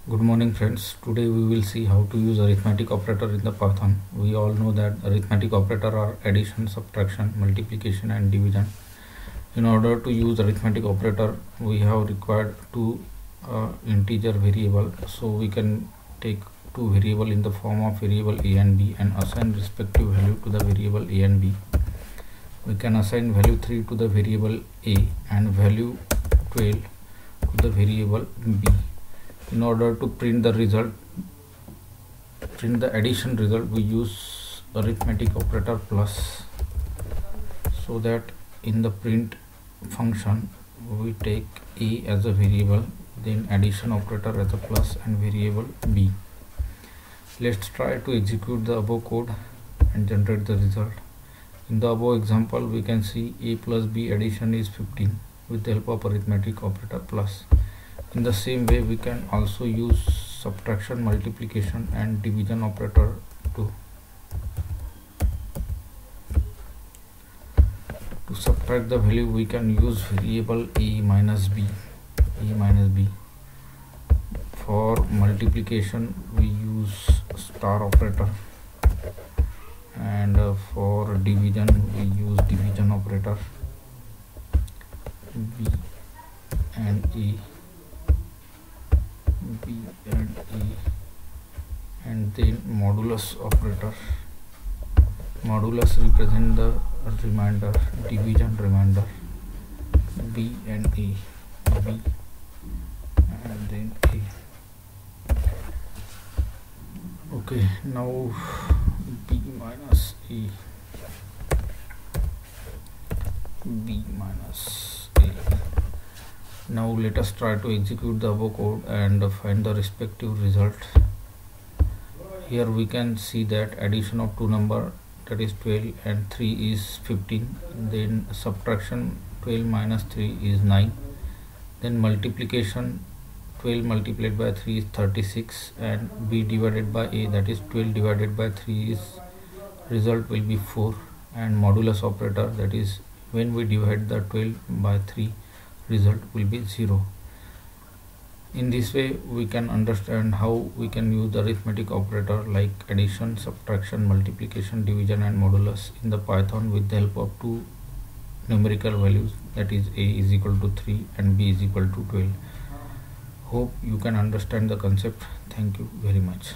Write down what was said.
Good morning friends. Today we will see how to use arithmetic operator in the Python. We all know that arithmetic operator are addition, subtraction, multiplication and division. In order to use arithmetic operator we have required two integer variable. So we can take two variable in the form of variable a and b and assign respective value to the variable a and b. We can assign value 3 to the variable a and value 12 to the variable b. In order to print the addition result, we use arithmetic operator plus, so that in the print function we take a as a variable, then addition operator as a plus and variable b. Let's try to execute the above code and generate the result. In the above example we can see a plus b addition is 15 with the help of arithmetic operator plus. In the same way we can also use subtraction, multiplication and division operator too. To subtract the value we can use variable a minus b. For multiplication we use star operator, and for division we use division operator b and a, and then modulus operator. Modulus represent the remainder, division remainder, b and a, b and then a. Okay, now b minus a, b minus a. Now let us try to execute the above code and find the respective result. Here we can see that addition of two numbers, that is 12 and 3 is 15. Then subtraction 12 minus 3 is 9. Then multiplication 12 multiplied by 3 is 36, and b divided by a, that is 12 divided by 3 is result will be 4, and modulus operator, that is when we divide the 12 by 3 result will be 0. In this way we can understand how we can use the arithmetic operator like addition, subtraction, multiplication, division and modulus in the Python with the help of two numerical values, that is a is equal to 3 and b is equal to 12. Hope you can understand the concept. Thank you very much.